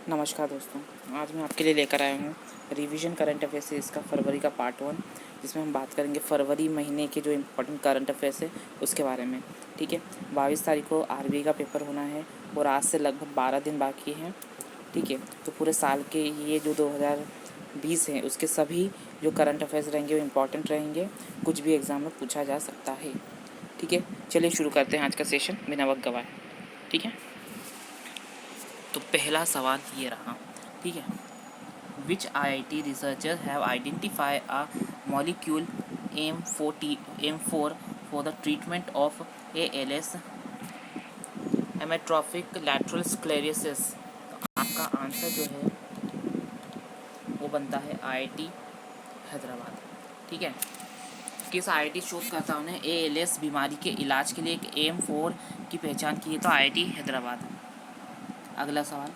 नमस्कार दोस्तों, आज मैं आपके लिए लेकर आया हूँ रिवीजन करंट अफेयर सीरीज़ का फरवरी का पार्ट 1, जिसमें हम बात करेंगे फरवरी महीने के जो इम्पोर्टेंट करंट अफेयर्स है उसके बारे में। ठीक है, 22 तारीख को आरबीआई का पेपर होना है और आज से लगभग 12 दिन बाकी हैं। ठीक है, तो पूरे साल के ये जो 2020 है उसके सभी जो करंट अफेयर्स रहेंगे वो इम्पॉर्टेंट रहेंगे, कुछ भी एग्ज़ाम में पूछा जा सकता है। ठीक है, चलिए शुरू करते हैं आज का सेशन बिना वक्त गवाए। ठीक है, तो पहला सवाल ये रहा। ठीक है, विच IIT researchers have identified a molecule M4 for the treatment of ALS amyotrophic lateral sclerosis। तो आपका आंसर जो है वो बनता है IIT हैदराबाद। ठीक है, किस IIT शोधकर्ताओं ने ALS बीमारी के इलाज के लिए एक M4 की पहचान की है? तो IIT हैदराबाद। अगला सवाल,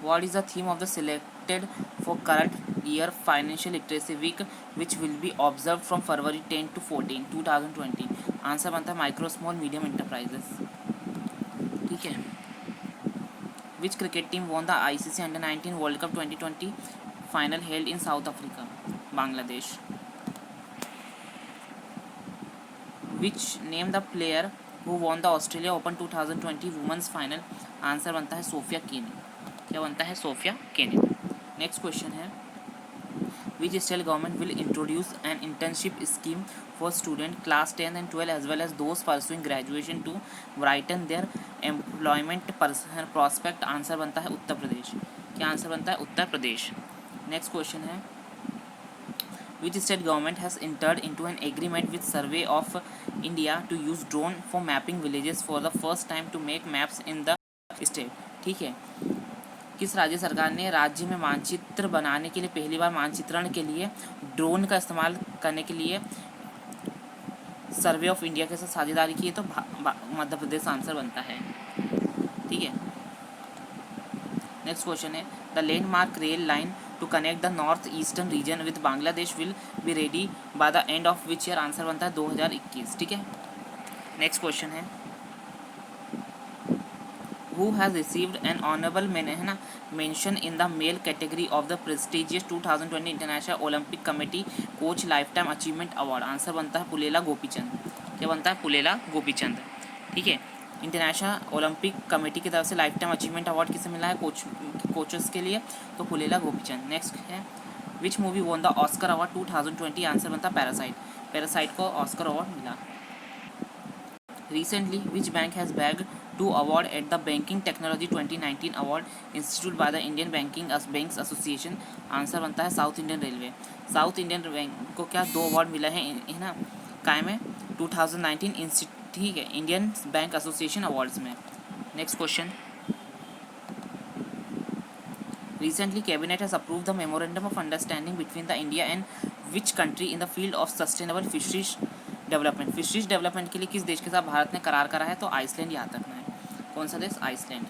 What is the theme of the selected for current year financial literacy week, which will be observed from February 10 to 14, 2020? Answer बनता है माइक्रो स्मॉल मीडियम एंटरप्राइजेस। ठीक है, which cricket team won the ICC under 19 world cup 2020 final held in South Africa? Bangladesh. Which name the player who won the Australia open 2020 women's final? Answer बनता है Sofia Kenin. क्या बनता है? Sofia Kenin. Next question है, which state government will introduce an internship scheme for students class 10 and 12 as well as those pursuing graduation to brighten their employment prospect? Answer बनता है उत्तर प्रदेश। क्या answer बनता है? Uttar Pradesh. Next question है, which state government has entered into an agreement with Survey of India to use drone for mapping villages for the first time to make maps in the state? ठीक है, किस राज्य सरकार ने राज्य में मानचित्र बनाने के लिए पहली बार मानचित्रण के लिए ड्रोन का इस्तेमाल करने के लिए सर्वे ऑफ इंडिया के साथ साझेदारी की है? तो मध्य प्रदेश आंसर बनता है। ठीक है, नेक्स्ट क्वेश्चन है, the landmark rail line to connect the north eastern region with Bangladesh will be ready by the end of which year? Answer बनता है 2021। ठीक है, नेक्स्ट क्वेश्चन है, who has received an honorable mention in the male category of the prestigious 2020 International Olympic Committee Coach Lifetime Achievement Award? Answer बनता है पुलेला गोपीचंद। क्या बनता है? पुलेला गोपीचंद। ठीक है, इंटरनेशनल ओलंपिक कमेटी की तरफ से लाइफ टाइम अचीवमेंट अवार्ड किसे मिला है? कोचेस के लिए, तो पुलेला गोपीचंद। नेक्स्ट है, which movie won the Oscar award 2020? Answer बनता है पैरासाइट। पैरासाइट को ऑस्कर अवार्ड मिला। Recently, which bank has bagged 2 awards at the Banking Technology 2019 Award instituted by the Indian Banks Association? Answer बनता है south Indian railway. South Indian bank को क्या 2 award मिला है ना काय में? 2019 ठीक है, इंडियन बैंक एसोसिएशन अवार्ड्स में। Next question, recently cabinet has approved the memorandum of understanding between the India and which country in the field of sustainable fisheries development? Fisheries development के लिए किस देश के साथ भारत ने करार करा है? तो आइसलैंड याद रखना है। कौन सा देश? Iceland.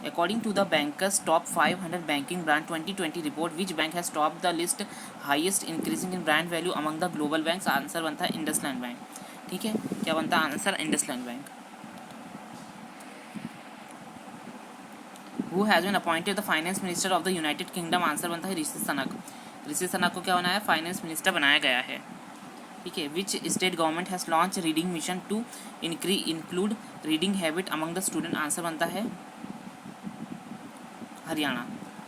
According to the bankers top 500 banking brand 2020 report, which bank has top the list highest increasing in brand value among the global banks? Answer बनता है इंडसलैंड बैंक। ठीक है, क्या बनता है आंसर? IndusInd bank. Who has been appointed the finance minister of the United Kingdom? Answer बनता है ऋषि सनक। ऋषि सनक को क्या बनाया? फाइनेंस मिनिस्टर बनाया गया है। ठीक है, which state government has launch reading mission to include reading habit among the student? Answer बनता है हरियाणा।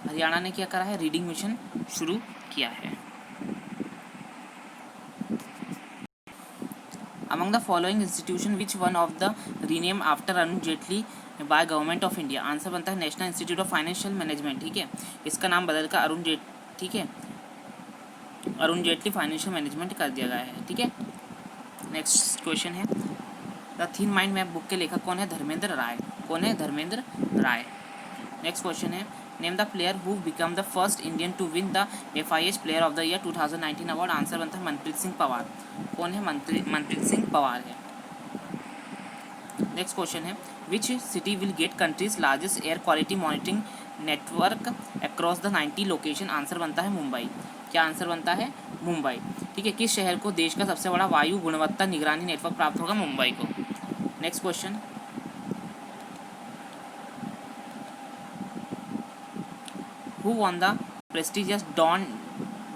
हरियाणा ने क्या करा है? रीडिंग मिशन शुरू किया है। Among the following institution which one of the rename after Arun Jaitley by government of India? Answer बनता है national Institute of financial management. ठीक है, इसका नाम बदलकर अरुण जेटली, ठीक है, अरुण जेटली फाइनेंशियल मैनेजमेंट कर दिया गया है। ठीक है, नेक्स्ट क्वेश्चन है, the thin mind map book के लेखक कौन है? धर्मेंद्र राय। कौन है? धर्मेंद्र राय। नेक्स्ट क्वेश्चन है, name the player who become the first Indian to win the FIH player of the year 2019 award? Answer बनता है मनप्रीत सिंह पवार। कौन है? मनप्रीत सिंह पवार है। नेक्स्ट क्वेश्चन है, विच city will get countries largest air quality monitoring network across the 90 location? Answer बनता है मुंबई। क्या answer बनता है? मुंबई। ठीक है, किस शहर को देश का सबसे बड़ा वायु गुणवत्ता निगरानी नेटवर्क प्राप्त होगा? मुंबई को। Next question, who won the prestigious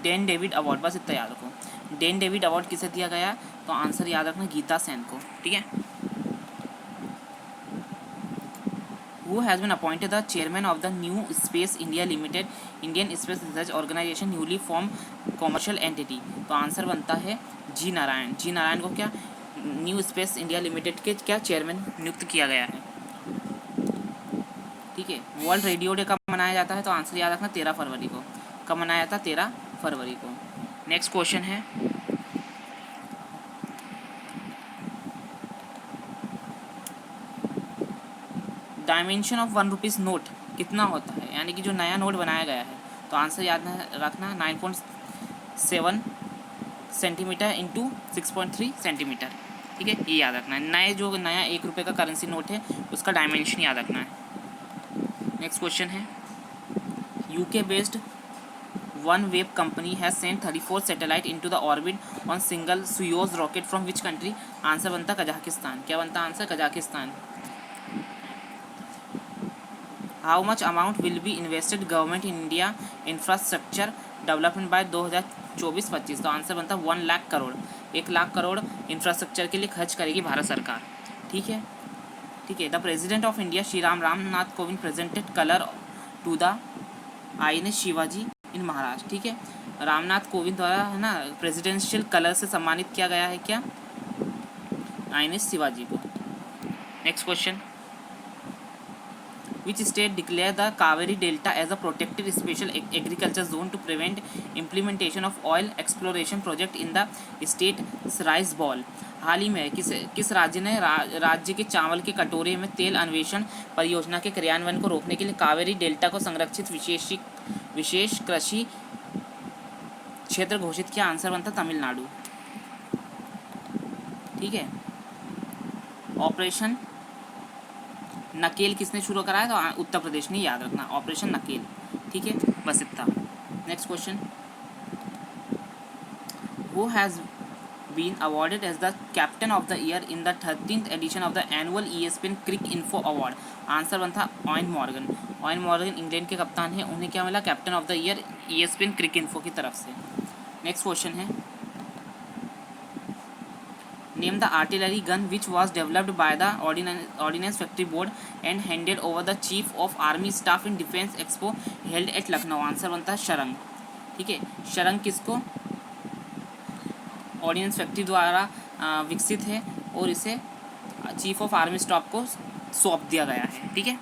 Dan David award, बस इतना याद रखो। डेन डेविड अवार्ड किसे दिया गया? तो आंसर याद रखना गीता सेन को, ठीक है। Who has been appointed the chairman of the New Space India Limited, Indian Space Research Organisation, newly form commercial entity? तो आंसर बनता है जी नारायण। जी नारायण को क्या न्यू स्पेस इंडिया लिमिटेड के क्या चेयरमैन नियुक्त किया गया है, ठीक है। वर्ल्ड रेडियो डे कब मनाया जाता है? तो आंसर याद रखना 13 फरवरी को। कब मनाया जाता? 13 फरवरी को। नेक्स्ट क्वेश्चन है, डायमेंशन ऑफ 1 रुपीज़ नोट कितना होता है, यानी कि जो नया नोट बनाया गया है? तो आंसर याद रखना 9.7 सेंटीमीटर इंटू 6.3 सेंटीमीटर, ठीक है। ये याद रखना है। नए जो नया 1 रुपये का करेंसी नोट है उसका डायमेंशन याद रखना है। नेक्स्ट क्वेश्चन है, UK based one web company has sent 34 satellite into the orbit on single Soyuz rocket from which country? Answer बनता कजाकिस्तान। क्या बनता answer? Kazakhstan. How much amount will be invested government in India infrastructure development by 2024-25? तो answer बनता 1 lakh crore. 1 lakh crore infrastructure के लिए खर्च करेगी भारत सरकार, ठीक है। ठीक है। The President of India Shri Ramnath Kovind presented colour to the INS Shivaji in Maharashtra, ठीक है। रामनाथ कोविंद द्वारा है ना प्रेसिडेंशियल कलर से सम्मानित किया गया है क्या? INS शिवाजी को। Next question, which state declare the Kaveri Delta as a protected special agriculture zone to prevent implementation of oil exploration project in the state's rice bowl? हाल ही में किस राज्य ने राज्य के चावल के कटोरे में तेल अन्वेषण परियोजना के क्रियान्वयन को रोकने के लिए कावेरी डेल्टा को संरक्षित विशेष कृषि क्षेत्र घोषित किया? आंसर बनता तमिलनाडु, ठीक है। ऑपरेशन नकेल किसने शुरू कराया? तो उत्तर प्रदेश ने, याद रखना ऑपरेशन नकेल, ठीक है। बस इतना। Next question, who has been awarded as the captain of the year in the 13th edition of the annual ESPN cricinfo award? Answer बनता Eoin Morgan. Eoin Morgan England के कप्तान हैं, उन्हें क्या मिला? Captain of the year ESPN cricinfo की तरफ से। नेक्स्ट क्वेश्चन है, Name the artillery gun which was developed by the Ordnance Factory Board and handed over the Chief of Army Staff in Defence Expo held at Lucknow? Answer बनता है शरंग, ठीक है। शरंग किसको? Ordnance factory द्वारा विकसित है और इसे चीफ ऑफ आर्मी स्टाफ को सौंप दिया गया है, ठीक है।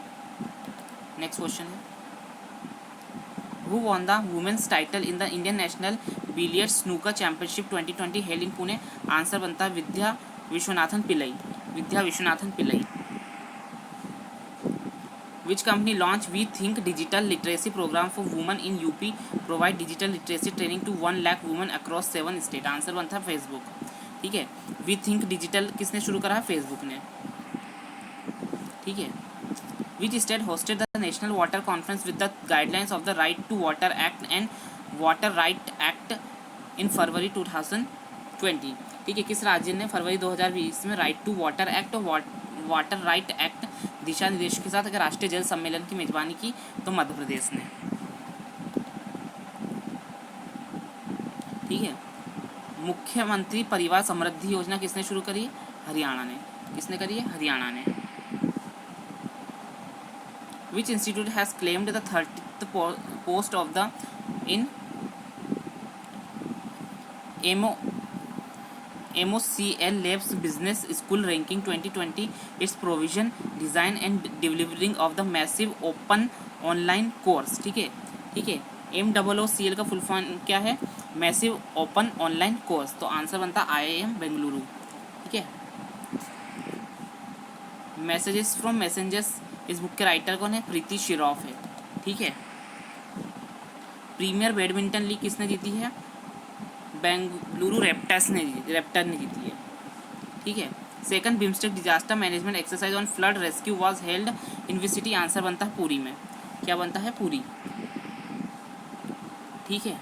नेक्स्ट क्वेश्चन है, who won the women's title in the Indian national billiard snooker championship 2020 held in Pune? Answer बनता है Vidya Vishwanathan Pillai. Vidya Vishwanathan Pillai. Which company launch we think digital literacy program for women in UP, provide digital literacy training to 1 lakh women across 7 state? Answer बनता है Facebook, ठीक है। We think digital किसने शुरू करा है? फेसबुक ने, ठीक है। Which state hosted the National Water Conference with the guidelines of the Right to Water Act and Water Right Act in फरवरी 2020? ठीक है। किस राज्य ने फरवरी 2020 में राइट टू वाटर एक्ट और वाटर राइट एक्ट दिशा निर्देश के साथ राष्ट्रीय जल सम्मेलन की मेजबानी की? तो मध्य प्रदेश ने, ठीक है। मुख्यमंत्री परिवार समृद्धि योजना किसने शुरू करी है? हरियाणा ने। किसने करी है? हरियाणा ने। Which institute has claimed the 30th post of the in MOCL Labs Business School Ranking 2020? Its provision, design and delivering of the massive open online course, ठीक है, ठीक है। MOOCL का फुल फॉर्म क्या है? Massive open online course. तो answer बनता IIM Bengaluru, ठीक है। मैसेजेस फ्रॉम मैसेंजर्स इस बुक के राइटर कौन है? प्रीति शिरोफ है, ठीक है। प्रीमियर बैडमिंटन लीग किसने जीती है? बेंगलुरु रैप्टर्स ने जीती है, ठीक है। Second BIMSTEC disaster management exercise on flood rescue was held in which city? Answer बनता है पुरी में। क्या बनता है? पुरी, ठीक है।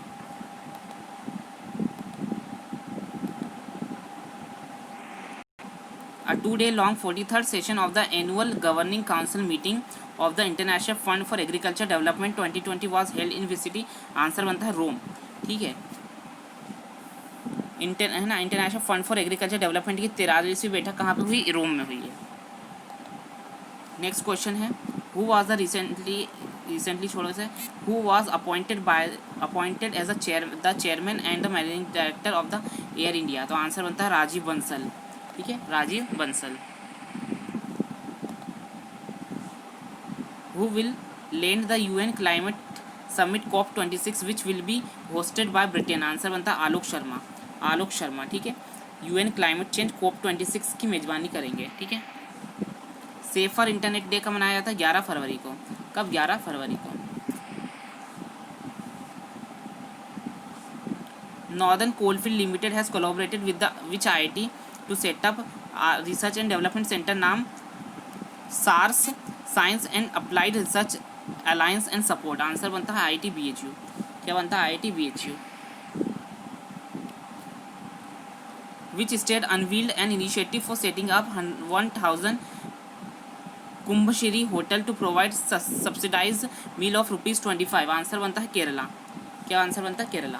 2-day long 43rd session of the annual governing council meeting of the International Fund for Agriculture Development 2020 was held in which city? Answer बनता है रोम. ठीक है ना. International fund for agriculture development की 43वीं बैठक कहाँ पे हुई? रोम में हुई है. नेक्स्ट क्वेश्चन है हु वाज द रिसेंटली छोड़ो से who was appointed as the chairman and the managing director of the Air India. तो आंसर बनता है राजीव बंसल. ठीक है, Rajiv Bansal. Who will land the UN climate summit COP26 which will be hosted by Britain. Answer बनता है आलोक शर्मा. आलोक शर्मा. ठीक है, यूएन क्लाइमेट चेंज COP26 की मेजबानी करेंगे. ठीक है. सेफर इंटरनेट डे कब मनाया जाता है? 11 फरवरी को. कब? 11 फरवरी को. Northern coalfield limited has collaborated with the which IIT to set up research and development centre. नाम SARS science and applied research alliance and support. Answer बनता है IIT BHU. क्या बनता है? IIT BHU. Which state unveiled an initiative for setting up 1000 Kumbhashree hotel to provide subsidise meal of ₹25. Answer बनता है केरला. क्या answer बनता है? Kerala.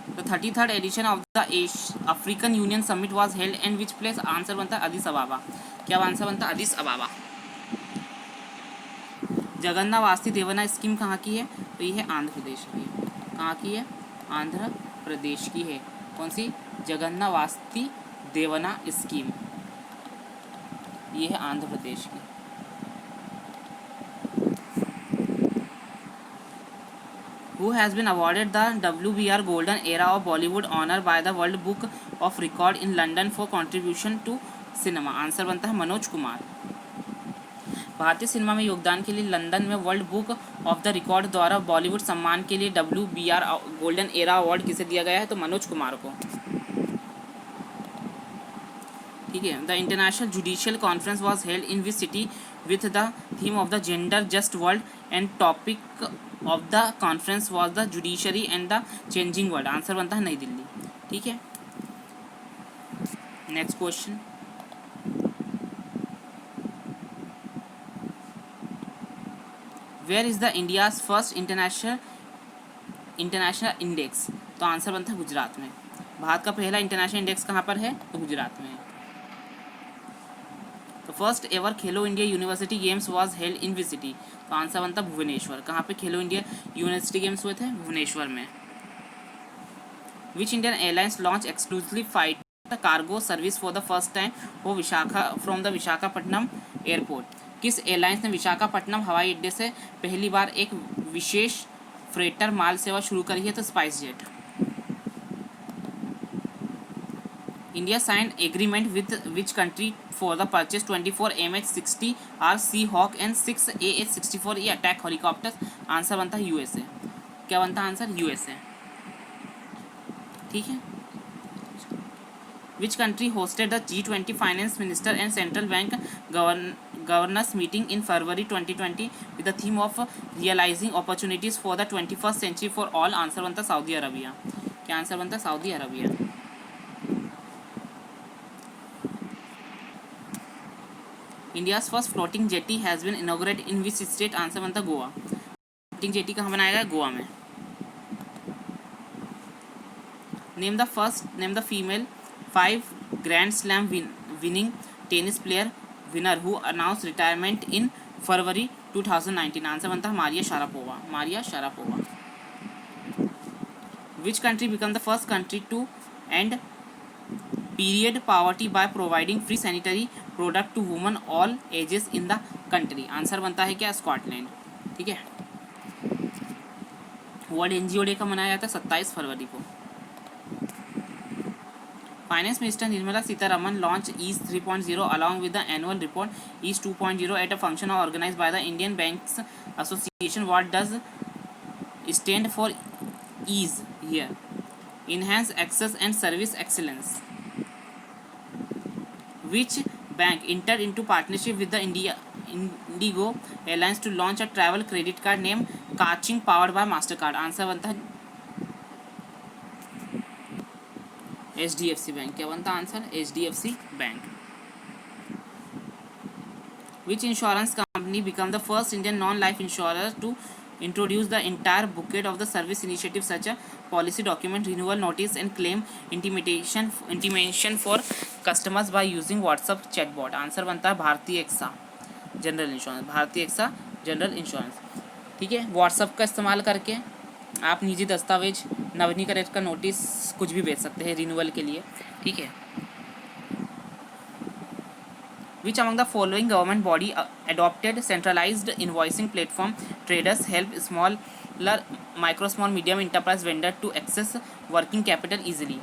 The 33rd edition of the African union summit was held and which place. Answer बनता है Addis अबाबा. क्या answer बनता है? अदिस अबाबा. जगन्नावास्ती देवना स्कीम कहाँ की है? तो ये है आंध्र प्रदेश की. कहाँ की है? आंध्र प्रदेश की है. कौन सी? जगन्नावास्ती देवना स्कीम. ये है आंध्र प्रदेश की. Who has been awarded the WBR Golden Era of Bollywood honor by the World Book of Record in London for contribution to cinema. Answer बनता है मनोज कुमार. भारतीय सिनेमा में योगदान के लिए लंदन में world book of the record द्वारा बॉलीवुड सम्मान के लिए WBR गोल्डन एरा अवार्ड किसे दिया गया है? तो मनोज कुमार को. ठीक है. The international judicial conference was held in which city with the theme of the gender just world and topic of the conference was the judiciary and the changing world. Answer बनता है नई दिल्ली. ठीक है. Next question. Where is the India's first international index. तो answer बनता है गुजरात में. भारत का पहला इंटरनेशनल इंडेक्स कहाँ पर है? तो गुजरात में है. तो first ever Khelo India university games was held in which city. तो आंसर बनता भुवनेश्वर. कहाँ पे खेलो इंडिया यूनिवर्सिटी गेम्स हुए थे? भुवनेश्वर में. Which Indian airlines launch exclusively flight cargo service for the first time वो फ्रॉम द विशाखापट्टनम एयरपोर्ट. किस एयरलाइंस ने विशाखापट्टनम हवाई अड्डे से पहली बार एक विशेष फ्रेटर माल सेवा शुरू करी है? तो spice jet. India signed agreement with which country for the purchase 24 MH-60R Seahawk and 6 AH-64E attack helicopters. Answer बनता है USA. क्या बनता है आंसर? USA. ठीक है. Which country hosted the G20 finance minister and central bank governors meeting in February 2020 with the theme of realizing opportunities for the 21st century for all. Answer बनता है Saudi Arabia. क्या answer बनता है? Saudi Arabia. India's first floating jetty has been inaugurated in which state. Answer बनता है Goa. Floating jetty कहाँ बनाया गया? गोवा में. Name the female 5 grand slam winning tennis player winner who announce retirement in February 2019. Answer बनता है Maria Sharapova. Maria Sharapova. Which country become the first country to end period poverty by providing free sanitary product to woman all ages in the country. Answer बनता है क्या? Scotland. ठीक है. World NGO day का मनाया जाता है 27 फरवरी को. Finance minister Nirmala Sitharaman launch EASE 3.0 along with the annual report EASE 2.0 at a function organised by the Indian Banks Association. What does stand for EASE here? enhance access and service excellence. Which bank entered into partnership with the Indigo Airlines to launch a travel credit card named Kaching powered by Mastercard? Answer बनता है HDFC bank. क्या बनता answer? HDFC bank. Which insurance company became the first Indian non-life insurer to introduce the entire bouquet of the service initiative such a policy document, renewal notice and claim intimation for customers by using WhatsApp chatbot? Answer बनता है भारतीय AXA general insurance. भारतीय AXA general insurance. ठीक है, WhatsApp का इस्तेमाल करके आप निजी दस्तावेज, नवीनीकरण का नोटिस कुछ भी भेज सकते हैं रिन्यूअल के लिए। ठीक है। Which among the following government body adopted centralized invoicing platform? Traders help small medium enterprise vendor to access working capital easily।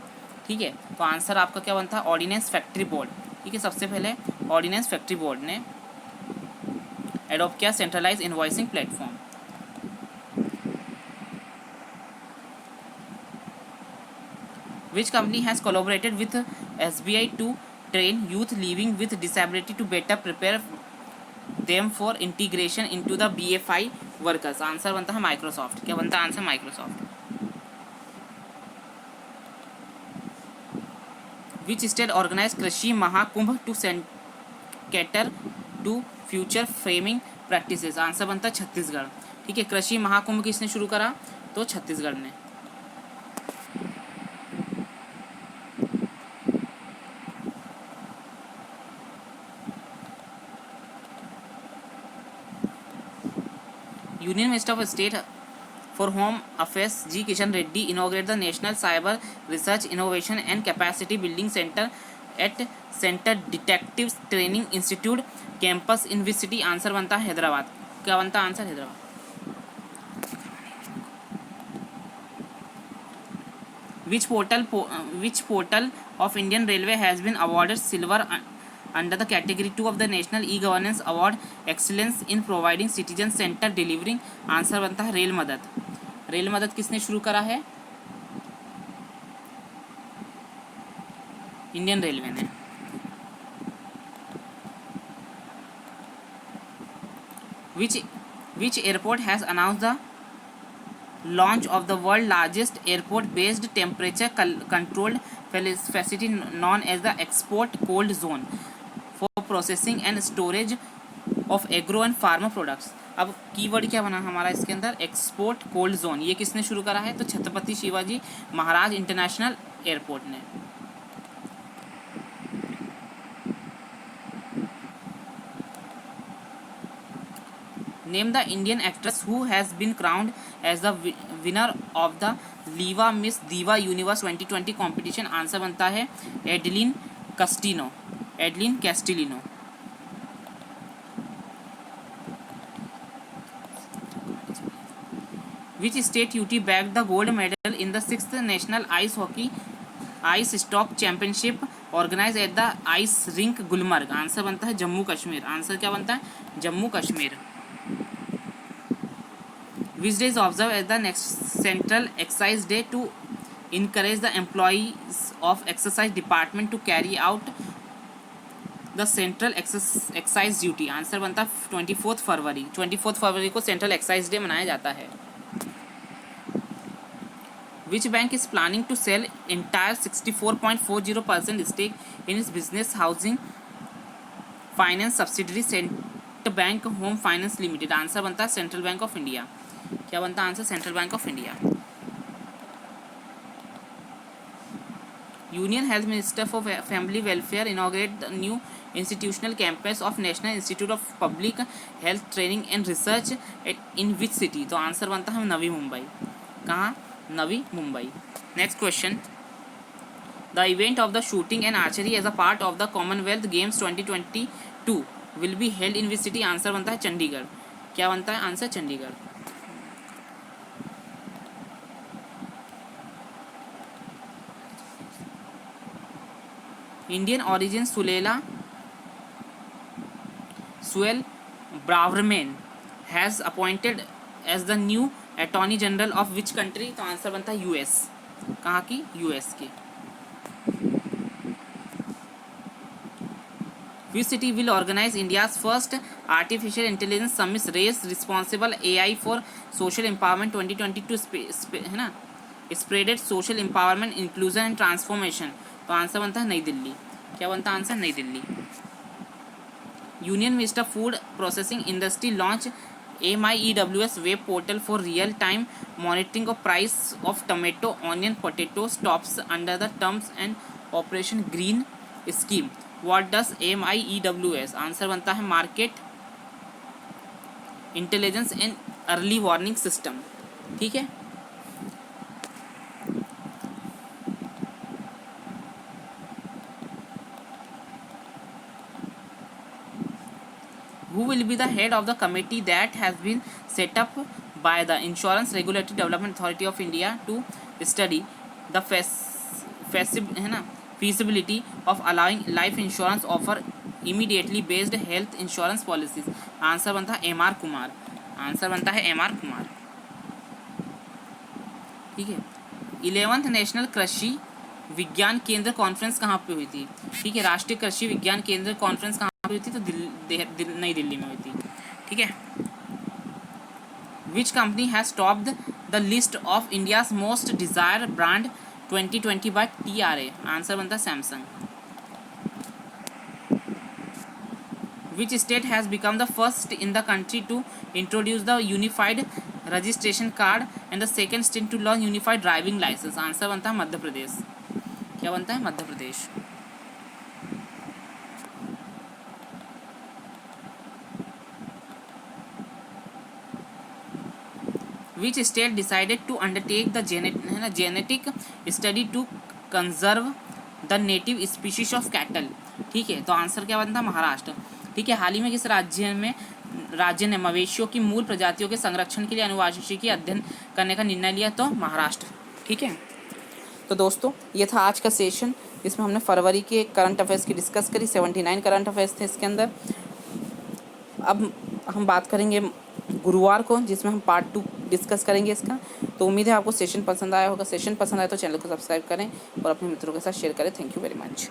ठीक है, तो आंसर आपका क्या बनता है? Ordnance factory board. ठीक है, सबसे पहले ऑर्डिनेंस फैक्ट्री बोर्ड ने एडॉप्ट किया centralise invoicing platform. Which company has collaborated with SBI to train youth living with disability to better prepare them for integration into the BFI workers? Answer बनता है Microsoft. क्या बनता है answer? Microsoft. Which state organized कृषि Mahakumbh to cater to future farming practices? Answer बनता है छत्तीसगढ़। ठीक है, कृषि महाकुंभ किसने शुरू करा? तो छत्तीसगढ़ ने। Union Minister of State for Home Affairs G. Kishan Reddy inaugurated the National Cyber Research Innovation and Capacity Building Center at Center Detectives Training Institute campus in which city? Answer बनता है हैदराबाद। क्या बनता है answer? Hyderabad. Which portal of Indian Railway has been awarded silver under the category 2 of the National E-Governance Award Excellence in Providing Citizen Centered Delivering? Answer बनता है rail मदद। Rail मदद किसने शुरू करा है? इंडियन रेलवे ने। Which airport has announced the launch of the world largest airport based temperature controlled facility known as the export cold zone for processing and storage of agro and farmer products? अब keyword क्या बना हमारा इसके अंदर? Export cold zone. ये किसने शुरू करा है? तो छत्रपति शिवाजी महाराज इंटरनेशनल एयरपोर्ट ने। Name the Indian actress who has been crowned as the winner of the Liva miss diva universe 2020 competition? Answer बनता है Adline Castelino. Adline Castelino. Which state UT bagged the gold medal in the 6th National Ice Stock Championship organized at the Ice Rink Gulmarg? Answer बनता है Jammu Kashmir. Answer क्या बनता है? Jammu Kashmir. Which day is observed as the next Central Excise Day to encourage the employees of Excise Department to carry out the Central Excise Duty? Answer बनता है 24 फरवरी। 24 फरवरी को central excise day मनाया जाता है। Which bank is planning to sell entire 64.40% stake in its business housing finance subsidiary Central Bank Home Finance Limited? Answer बनता है Central Bank of India. क्या बनता है answer? Central Bank of India. Union health minister for family welfare inaugurate the new institutional campus of National Institute of Public Health Training and Research in which city? तो answer बनता है नवी मुंबई। कहाँ? Navi Mumbai. Next question, the event of the shooting and archery as a part of the Commonwealth Games 2022 will be held in which city? Answer बनता है चंडीगढ़। क्या बनता है answer? Chandigarh. Indian origin Suella Braverman has appointed as the new attorney general of which country? तो answer बनता है US. कहाँ की? यूएस की। Which city will organise India's first artificial intelligence summit RAISE responsible AI for social empowerment 2022? है ना, spreaded social empowerment, inclusion and transformation. तो answer बनता है नई दिल्ली। क्या बनता है आंसर? नई Delhi. Union minister food processing industry launch MIEWS web portal for real time monitoring of price of tomato, onion, potato stops under the terms and operation green scheme. What does MIEWS? Answer बनता है market intelligence and early warning system. ठीक है। Who will be the head of the committee that has been set up by the Insurance Regulatory Development Authority of India to study the feasibility of allowing life insurance offer immediately based health insurance policies? Answer बनता है MR Kumar. Answer बनता है MR Kumar. ठीक है। 11th national कृषि विज्ञान केंद्र conference कहाँ पे हुई थी? ठीक है, राष्ट्रीय कृषि विज्ञान केंद्र कॉन्फ्रेंस कहाँ पे हुई थी? तो नई दिल्ली में हुई थी। ठीक है। Which company has topped the list of India's most desire brand 2020 by TRA? Answer बनता है Samsung. Which state has become the first in the country to introduce the unified registration card and the second state to launch unified driving licence? Answer बनता है मध्य प्रदेश। क्या बनता है? Madhya Pradesh. Which state decided to undertake the genetic study to conserve the native species of cattle? ठीक है, तो answer क्या बनता है? महाराष्ट्र। ठीक है। हाल ही में किस राज्य ने मवेशियों की मूल प्रजातियों के संरक्षण के लिए आनुवंशिकी अध्ययन करने का निर्णय लिया? तो महाराष्ट्र। ठीक है। तो दोस्तों ये था आज का सेशन, जिसमें हमने फरवरी के करंट अफेयर्स की डिस्कस करी। 79 करंट अफेयर्स थे इसके अंदर। अब हम बात करेंगे गुरुवार को, जिसमें हम पार्ट 2 डिस्कस करेंगे इसका। तो उम्मीद है आपको सेशन पसंद आया होगा। सेशन पसंद आए तो चैनल को सब्सक्राइब करें और अपने मित्रों के साथ शेयर करें। Thank you very much.